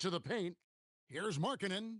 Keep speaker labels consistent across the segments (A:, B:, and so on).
A: To the paint. Here's Markkanen.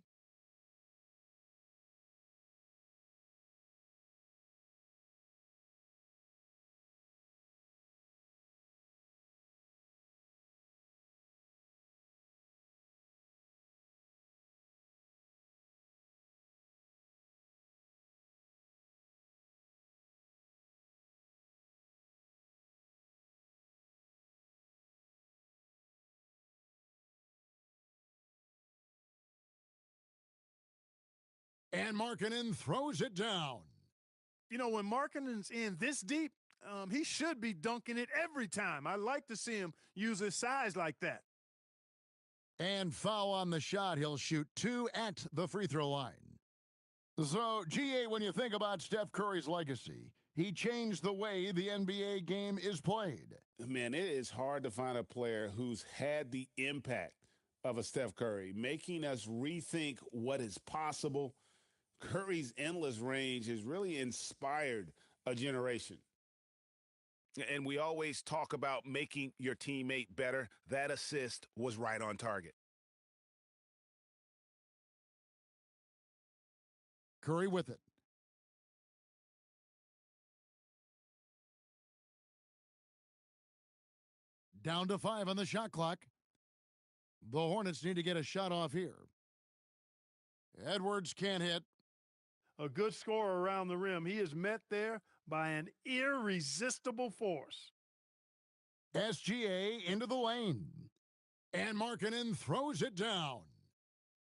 A: And Markkanen throws it down.
B: You know, when Markkanen's in this deep, he should be dunking it every time. I like to see him use his size like that.
A: And foul on the shot. He'll shoot 2 at the free throw line. So, GA, when you think about Steph Curry's legacy, he changed the way the NBA game is played.
C: Man, it is hard to find a player who's had the impact of a Steph Curry, making us rethink what is possible. Curry's endless range has really inspired a generation. And we always talk about making your teammate better. That assist was right on target.
A: Curry with it. Down to 5 on the shot clock. The Hornets need to get a shot off here. Edwards can't hit.
B: A good scorer around the rim. He is met there by an irresistible force.
A: SGA into the lane. And Markkanen throws it down.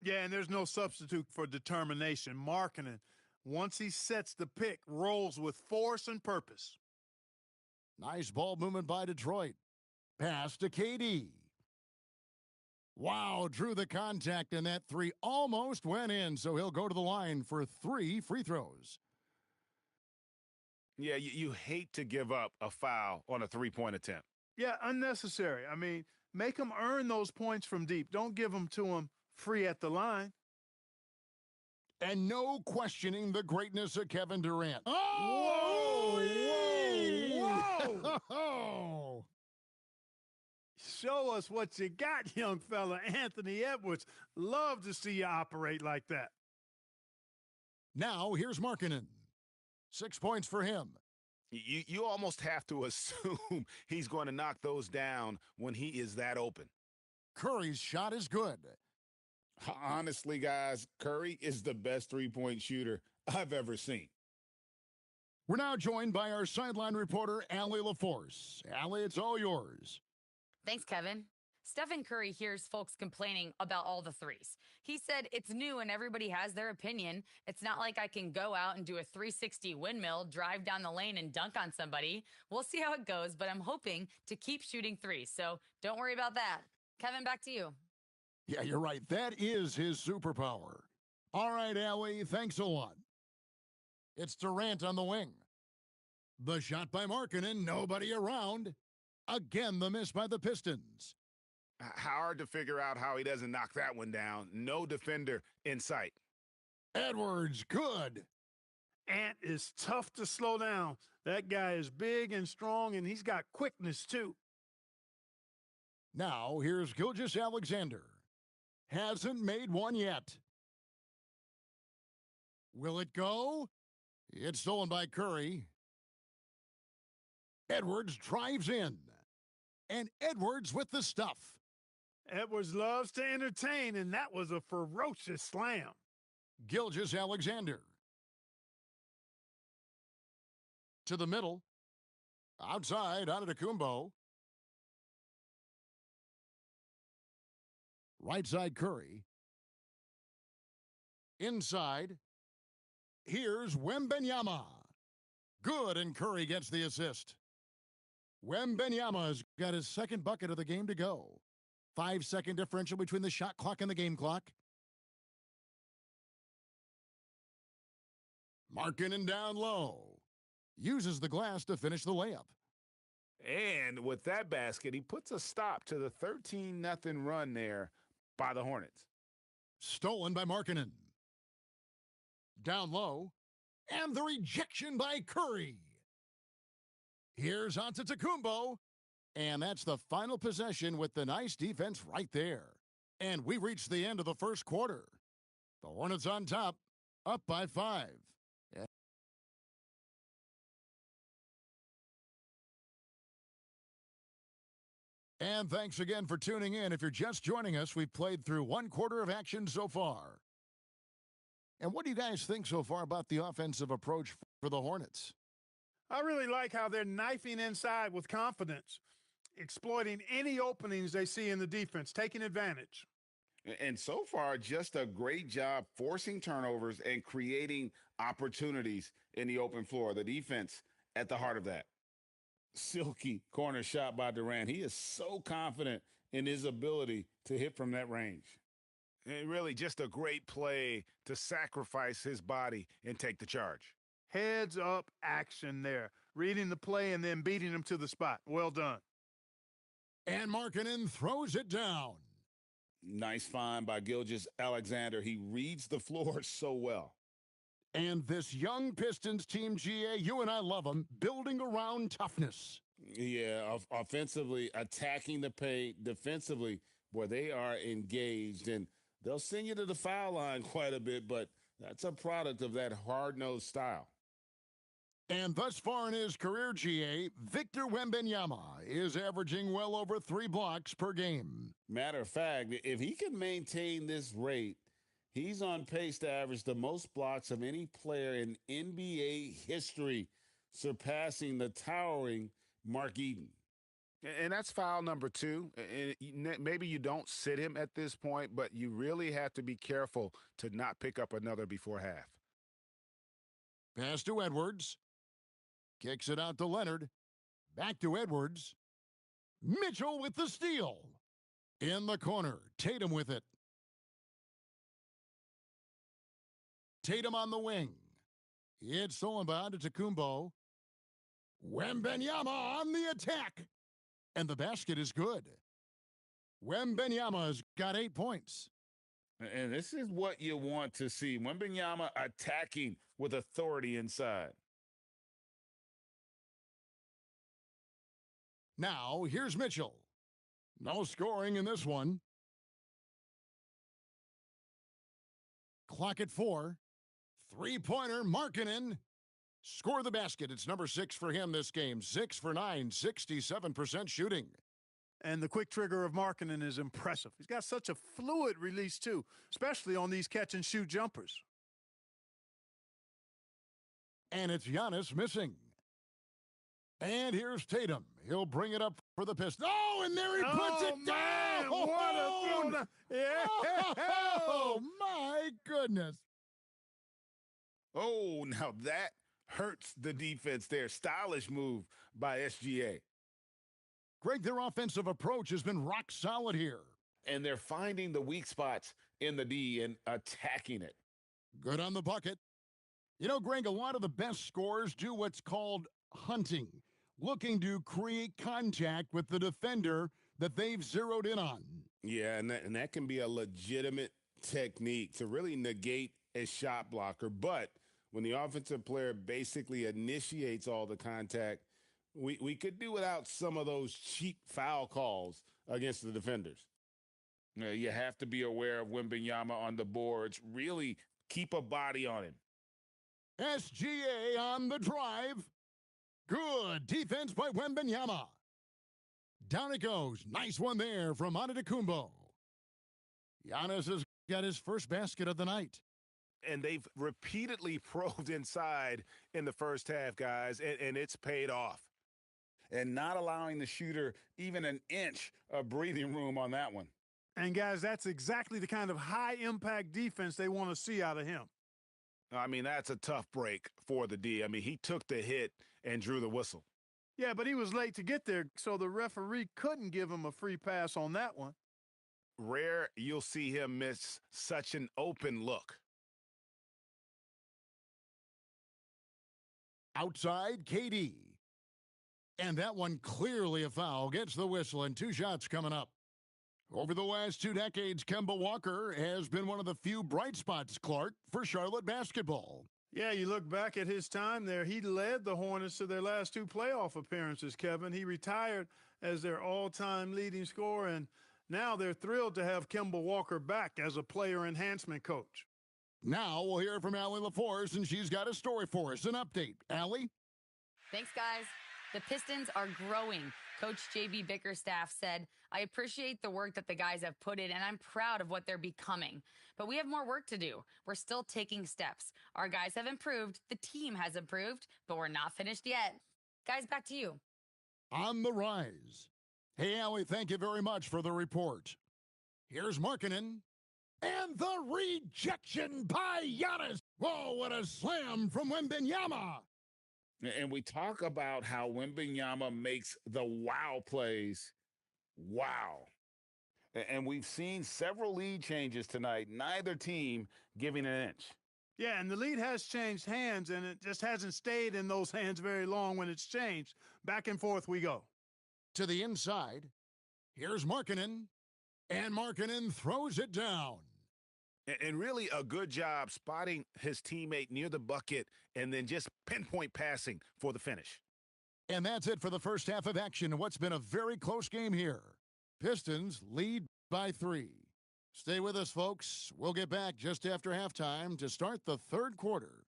B: Yeah, and there's no substitute for determination. Markkanen, once he sets the pick, rolls with force and purpose.
A: Nice ball movement by Detroit. Pass to KD. Wow, drew the contact, and that 3 almost went in, so he'll go to the line for 3 free throws.
C: Yeah, you hate to give up a foul on a three-point attempt.
B: Yeah, unnecessary. I mean, make them earn those points from deep. Don't give them to them free at the line.
A: And no questioning the greatness of Kevin Durant. Oh!
B: Whoa!
A: Whoa!
B: Show us what you got, young fella. Anthony Edwards. Love to see you operate like that.
A: Now, here's Markkanen. 6 points for him.
C: You almost have to assume he's going to knock those down when he is that open.
A: Curry's shot is good.
C: Honestly, guys, Curry is the best three-point shooter I've ever seen.
A: We're now joined by our sideline reporter, Allie LaForce. Allie, it's all yours.
D: Thanks, Kevin. Stephen Curry hears folks complaining about all the threes. He said it's new and everybody has their opinion. It's not like I can go out and do a 360 windmill, drive down the lane and dunk on somebody. We'll see how it goes, but I'm hoping to keep shooting threes. So don't worry about that. Kevin, back to you.
A: Yeah, you're right. That is his superpower. All right, Allie, thanks a lot. It's Durant on the wing. The shot by Markkanen, nobody around. Again, the miss by the Pistons.
C: Hard to figure out how he doesn't knock that one down. No defender in sight.
A: Edwards, good.
B: Ant is tough to slow down. That guy is big and strong, and he's got quickness, too.
A: Now, here's Gilgeous-Alexander. Hasn't made one yet. Will it go? It's stolen by Curry. Edwards drives in. And Edwards with the stuff.
B: Edwards loves to entertain, and that was a ferocious slam.
A: Gilgeous-Alexander. To the middle. Outside, Antetokounmpo. Right side, Curry. Inside. Here's Wembanyama. Good, and Curry gets the assist. Wembanyama's got his second bucket of the game to go. 5-second differential between the shot clock and the game clock. Markkanen down low. Uses the glass to finish the layup.
C: And with that basket, he puts a stop to the 13-0 run there by the Hornets.
A: Stolen by Markkanen. Down low. And the rejection by Curry. Here's Antetokounmpo. And that's the final possession with the nice defense right there. And we reached the end of the first quarter. The Hornets on top, up by 5. And thanks again for tuning in. If you're just joining us, we've played through one quarter of action so far. And what do you guys think so far about the offensive approach for the Hornets?
B: I really like how they're knifing inside with confidence, exploiting any openings they see in the defense, taking advantage.
C: And so far, just a great job forcing turnovers and creating opportunities in the open floor. The defense at the heart of that. Silky corner shot by Durant. He is so confident in his ability to hit from that range.
E: And really just a great play to sacrifice his body and take the charge.
B: Heads up action there. Reading the play and then beating him to the spot. Well done.
A: And Markkanen throws it down.
C: Nice find by Gilgeous-Alexander. He reads the floor so well.
A: And this young Pistons team, GA, you and I love them, building around toughness.
C: Yeah, offensively, attacking the paint, defensively, boy, they are engaged. And they'll send you to the foul line quite a bit, but that's a product of that hard-nosed style.
A: And thus far in his career, GA, Victor Wembanyama is averaging well over 3 blocks per game.
C: Matter of fact, if he can maintain this rate, he's on pace to average the most blocks of any player in NBA history, surpassing the towering Mark Eaton.
E: And that's foul number 2. And maybe you don't sit him at this point, but you really have to be careful to not pick up another before half.
A: Pass to Edwards. Kicks it out to Leonard. Back to Edwards. Mitchell with the steal. In the corner, Tatum with it. Tatum on the wing. It's Solomon to Tacumbo. Wembanyama on the attack. And the basket is good. Wembanyama's got 8 points.
C: And this is what you want to see. Wembanyama attacking with authority inside.
A: Now, here's Mitchell. No scoring in this one. Clock at 4. Three-pointer, Markkanen. Score the basket. It's number 6 for him this game. 6 for 9, 67% shooting.
B: And the quick trigger of Markkanen is impressive. He's got such a fluid release, too, especially on these catch-and-shoot jumpers.
A: And it's Giannis missing. And here's Tatum. He'll bring it up for the Pistons. Oh, and there he puts it down.
B: Man, what a throw. Yeah.
A: Oh, my goodness.
C: Oh, now that hurts the defense there. Stylish move by SGA.
A: Greg, their offensive approach has been rock solid here.
C: And they're finding the weak spots in the D and attacking it.
A: Good on the bucket. You know, Greg, a lot of the best scorers do what's called hunting, looking to create contact with the defender that they've zeroed in on.
C: Yeah, and that can be a legitimate technique to really negate a shot blocker. But when the offensive player basically initiates all the contact, we could do without some of those cheap foul calls against the defenders. You have to be aware of Wembanyama on the boards. Really keep a body on him.
A: SGA on the drive. Good defense by Wembanyama. Down it goes. Nice one there from Antetokounmpo. Giannis has got his first basket of the night.
E: And they've repeatedly probed inside in the first half, guys, and it's paid off.
C: And not allowing the shooter even an inch of breathing room on that one.
B: And, guys, that's exactly the kind of high-impact defense they want to see out of him.
E: I mean, that's a tough break for the D. I mean, he took the hit and drew the whistle.
B: Yeah, but he was late to get there, so the referee couldn't give him a free pass on that one.
E: Rare you'll see him miss such an open look.
A: Outside, KD. And that one clearly a foul. Gets the whistle and 2 shots coming up. Over the last 2 decades, Kemba Walker has been one of the few bright spots, Clark, for Charlotte basketball.
B: Yeah, you look back at his time there, he led the Hornets to their last 2 playoff appearances, Kevin. He retired as their all-time leading scorer, and Now they're thrilled to have Kemba Walker back as a player enhancement coach.
A: Now we'll hear from Allie LaForce, and she's got a story for us, an update. Allie?
D: Thanks, guys. The Pistons are growing. Coach J.B. Bickerstaff said, I appreciate the work that the guys have put in, and I'm proud of what they're becoming. But we have more work to do. We're still taking steps. Our guys have improved. The team has improved, but we're not finished yet. Guys, back to you.
A: On the rise. Hey, Allie, thank you very much for the report. Here's Markkanen. And the rejection by Giannis. Whoa, what a slam from Wembanyama.
C: And we talk about how Wembanyama makes the wow plays. Wow. And we've seen several lead changes tonight, neither team giving an inch.
B: Yeah, and the lead has changed hands, and it just hasn't stayed in those hands very long when it's changed. Back and forth we go.
A: To the inside. Here's Markkanen. And Markkanen throws it down.
E: And really a good job spotting his teammate near the bucket and then just pinpoint passing for the finish.
A: And that's it for the first half of action in what's been a very close game here. Pistons lead by 3. Stay with us, folks. We'll get back just after halftime to start the third quarter.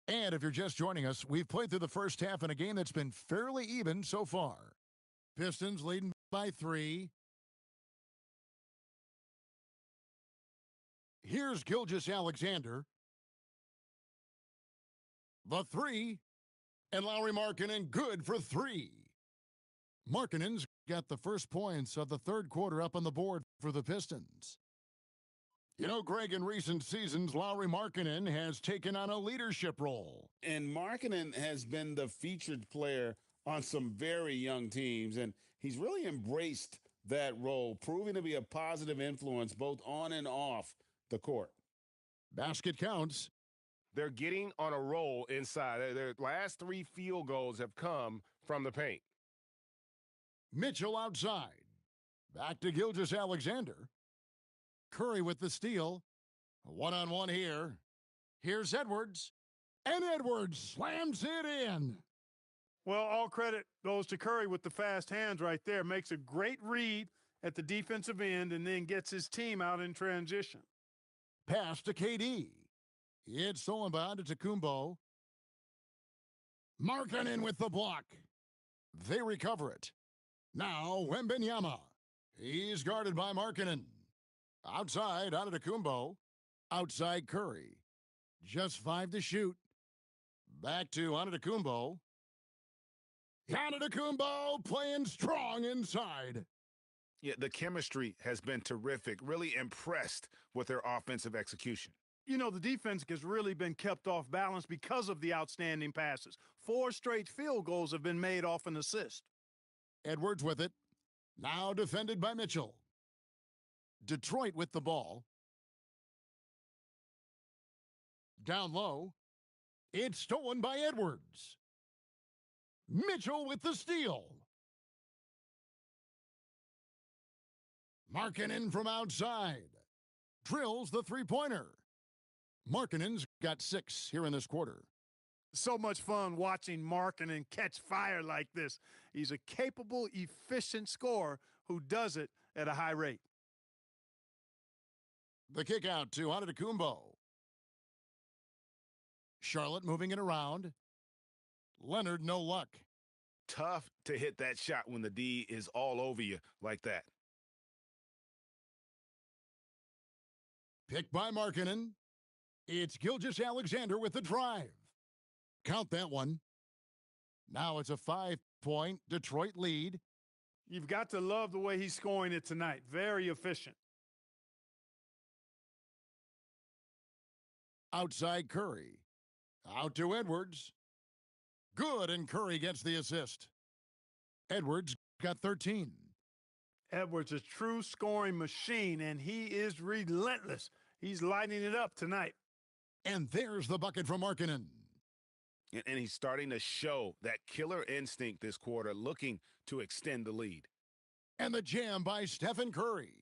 A: And if you're just joining us, we've played through the first half in a game that's been fairly even so far. Pistons leading by 3. Here's Gilgeous-Alexander. The 3. And Lauri Markkanen good for 3. Markkanen's got the first points of the third quarter up on the board for the Pistons. You know, Greg, in recent seasons, Lauri Markkanen has taken on a leadership role.
C: And Markkanen has been the featured player on some very young teams, and he's really embraced that role, proving to be a positive influence both on and off the court.
A: Basket counts.
F: They're getting on a roll inside. Their last 3 field goals have come from the paint.
A: Mitchell outside. Back to Gilgeous-Alexander. Curry with the steal. One-on-one here. Here's Edwards. And Edwards slams it in.
B: Well, all credit goes to Curry with the fast hands right there. Makes a great read at the defensive end and then gets his team out in transition.
A: Pass to KD. It's stolen by Antetokounmpo. Markkanen with the block. They recover it. Now Wembanyama. He's guarded by Markkanen. Outside Antetokounmpo. Outside Curry. Just 5 to shoot. Back to Antetokounmpo. Antetokounmpo playing strong inside.
E: Yeah, the chemistry has been terrific. Really impressed with their offensive execution.
B: You know, the defense has really been kept off balance because of the outstanding passes. 4 straight field goals have been made off an assist.
A: Edwards with it. Now defended by Mitchell. Detroit with the ball. Down low. It's stolen by Edwards. Mitchell with the steal. Markkanen from outside. Drills the three-pointer. Markkanen's got 6 here in this quarter.
B: So much fun watching Markkanen catch fire like this. He's a capable, efficient scorer who does it at a high rate.
A: The kick out to Antetokounmpo. Charlotte moving it around. Leonard, no luck.
E: Tough to hit that shot when the D is all over you like that.
A: Picked by Markkanen. It's Gilgeous-Alexander with the drive. Count that one. Now it's a 5-point Detroit lead.
B: You've got to love the way he's scoring it tonight. Very efficient.
A: Outside Curry. Out to Edwards. Good, and Curry gets the assist. Edwards got 13.
B: Edwards, a true scoring machine, and he is relentless. He's lighting it up tonight.
A: And there's the bucket from Markkanen.
E: And he's starting to show that killer instinct this quarter, looking to extend the lead.
A: And the jam by Stephen Curry.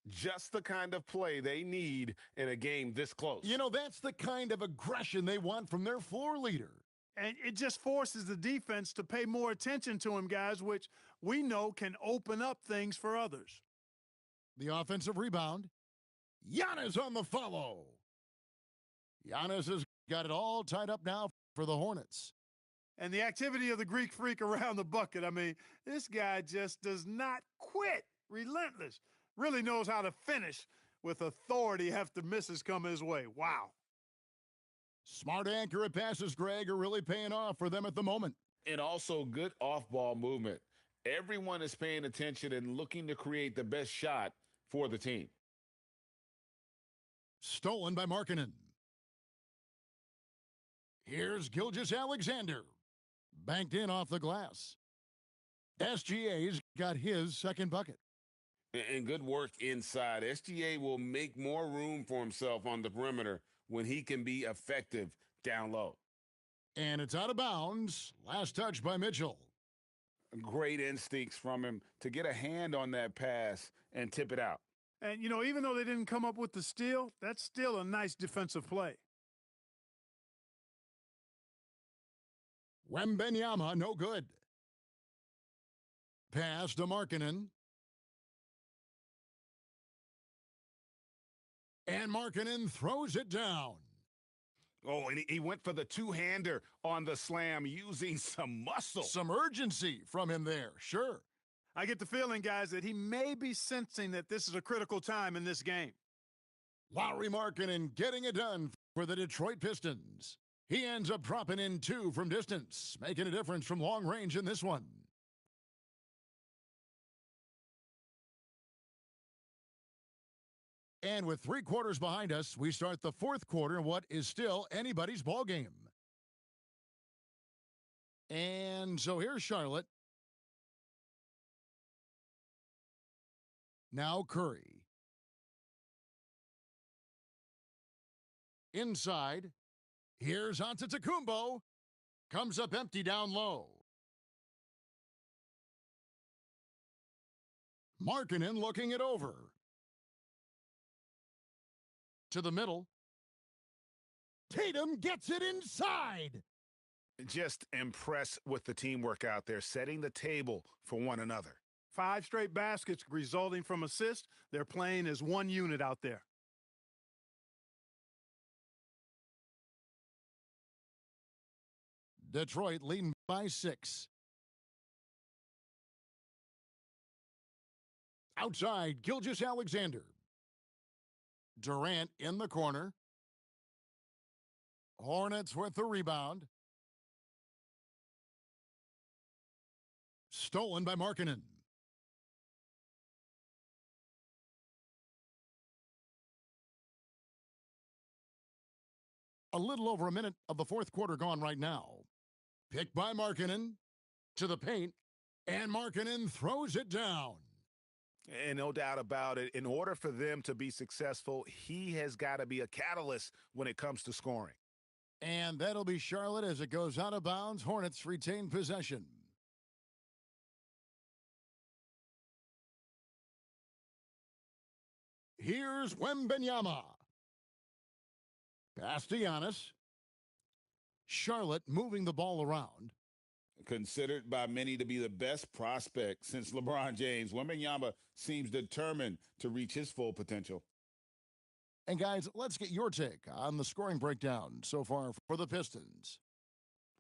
F: Just the kind of play they need in a game this close.
A: You know, that's the kind of aggression they want from their floor leader.
B: And it just forces the defense to pay more attention to him, guys, which we know can open up things for others.
A: The offensive rebound. Giannis on the follow. Giannis has got it all tied up now for the Hornets.
B: And the activity of the Greek freak around the bucket. I mean, this guy just does not quit. Relentless. Really knows how to finish with authority after misses come his way. Wow.
A: Smart, accurate passes, Greg, are really paying off for them at the moment.
C: And also good off-ball movement. Everyone is paying attention and looking to create the best shot for the team.
A: Stolen by Markkanen. Here's Gilgeous-Alexander. Banked in off the glass. SGA's got his second bucket.
C: And good work inside. SGA will make more room for himself on the perimeter when he can be effective down low.
A: And it's out of bounds. Last touch by Mitchell.
C: Great instincts from him to get a hand on that pass and tip it out.
B: And, you know, even though they didn't come up with the steal, that's still a nice defensive play.
A: Wembanyama, no good. Pass to Markkanen. And Markkanen throws it down.
E: Oh, and he went for the two-hander on the slam using some muscle.
A: Some urgency from him there, sure.
B: I get the feeling, guys, that he may be sensing that this is a critical time in this game.
A: Lauri Markkanen getting it done for the Detroit Pistons. He ends up dropping in 2 from distance, making a difference from long range in this one. And with 3 quarters behind us, we start the fourth quarter in what is still anybody's ball game. And so here's Charlotte. Now Curry. Inside. Here's Antetokounmpo. Comes up empty down low. Markkanen looking it over. To the middle. Tatum gets it inside.
E: Just impressed with the teamwork out there, setting the table for one another.
B: 5 straight baskets resulting from assists. They're playing as one unit out there.
A: Detroit leading by 6. Outside, Gilgeous-Alexander. Durant in the corner. Hornets with the rebound. Stolen by Markkanen. A little over a minute of the fourth quarter gone right now. Picked by Markkanen to the paint, and Markkanen throws it down.
E: And no doubt about it, in order for them to be successful, he has got to be a catalyst when it comes to scoring.
A: And that'll be Charlotte as it goes out of bounds. Hornets retain possession. Here's Wembanyama. Pass to Giannis. Charlotte moving the ball around.
C: Considered by many to be the best prospect since LeBron James, Wembanyama seems determined to reach his full potential.
A: And guys, let's get your take on the scoring breakdown so far for the Pistons.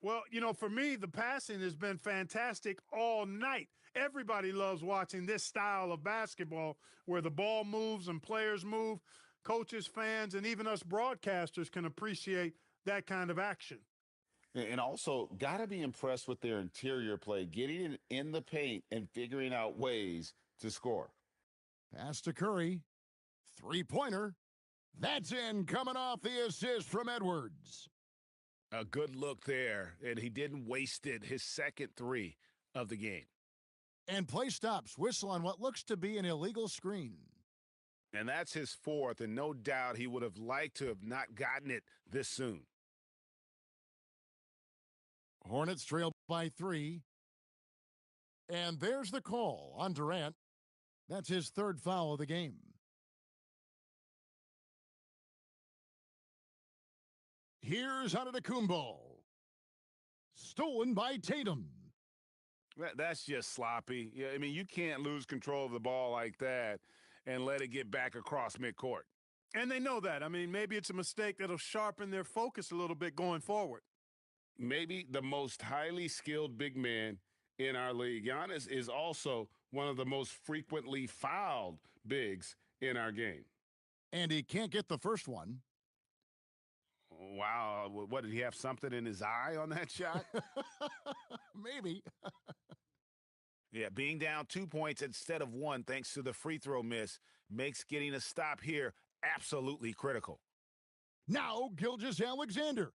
B: Well, you know, for me, the passing has been fantastic all night. Everybody loves watching this style of basketball where the ball moves and players move. Coaches, fans, and even us broadcasters can appreciate that kind of action.
C: And also, got to be impressed with their interior play, getting in the paint and figuring out ways to score.
A: Pass to Curry. Three-pointer. That's in, coming off the assist from Edwards.
E: A good look there, and he didn't waste it, his second 3 of the game.
A: And play stops. Whistle on what looks to be an illegal screen.
E: And that's his 4th, and no doubt he would have liked to have not gotten it this soon.
A: Hornets trail by 3. And there's the call on Durant. That's his 3rd foul of the game. Here's Antetokounmpo. Stolen by Tatum.
E: That's just sloppy. Yeah, I mean, you can't lose control of the ball like that and let it get back across midcourt.
B: And they know that. I mean, maybe it's a mistake that'll sharpen their focus a little bit going forward.
E: Maybe the most highly skilled big man in our league. Giannis is also one of the most frequently fouled bigs in our game.
A: And he can't get the first one.
E: Wow. What, did he have something in his eye on that shot?
A: Maybe.
E: Yeah, being down 2 points instead of one thanks to the free throw miss makes getting a stop here absolutely critical.
A: Now, Gilgeous-Alexander.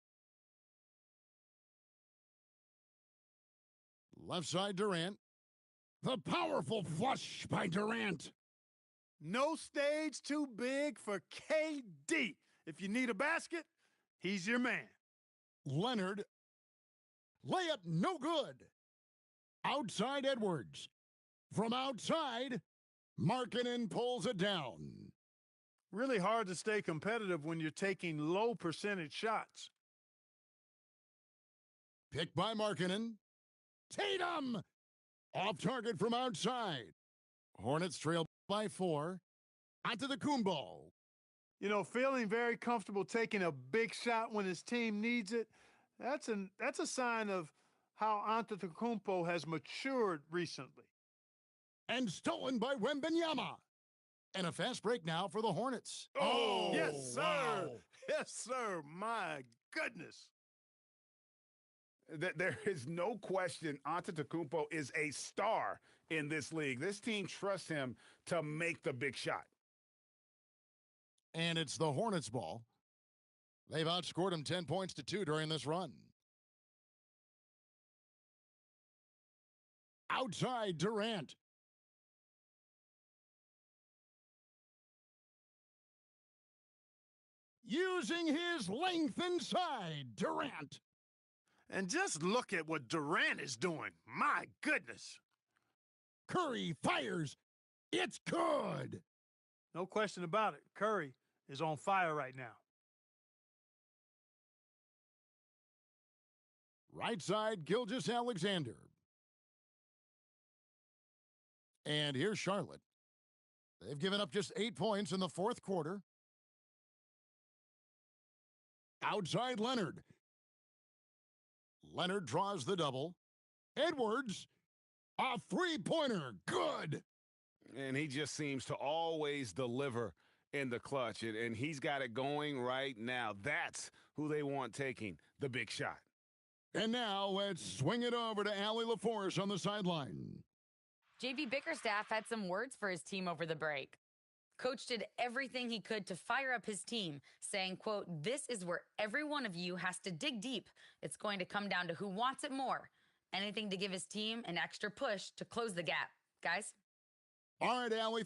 A: Left side, Durant. The powerful flush by Durant.
B: No stage too big for KD. If you need a basket, he's your man.
A: Leonard. Layup no good. Outside Edwards. From outside, Markkanen pulls it down.
B: Really hard to stay competitive when you're taking low percentage shots.
A: Picked by Markkanen. Tatum! Off target from outside. Hornets trail by 4. Antetokounmpo.
B: You know, feeling very comfortable taking a big shot when his team needs it, that's a sign of how Antetokounmpo has matured recently.
A: And stolen by Wembanyama. And a fast break now for the Hornets.
B: Oh, yes, sir.
A: Wow.
B: Yes, sir. My goodness.
E: There is no question Antetokounmpo is a star in this league. This team trusts him to make the big shot.
A: And it's the Hornets' ball. They've outscored him 10 points to 2 during this run. Outside Durant. Using his length inside, Durant.
B: And just look at what Durant is doing. My goodness.
A: Curry fires. It's good.
B: No question about it. Curry is on fire right now.
A: Right side, Gilgeous-Alexander. And here's Charlotte. They've given up just 8 points in the fourth quarter. Outside Leonard. Leonard draws the double. Edwards, a three-pointer, good.
E: And he just seems to always deliver in the clutch, and he's got it going right now. That's who they want taking the big shot.
A: And now let's swing it over to Allie LaForce on the sideline.
D: JB Bickerstaff had some words for his team over the break. Coach did everything he could to fire up his team, saying, quote, "This is where every one of you has to dig deep. It's going to come down to who wants it more. Anything to give his team an extra push to close the gap. Guys?"
A: All right, Allie,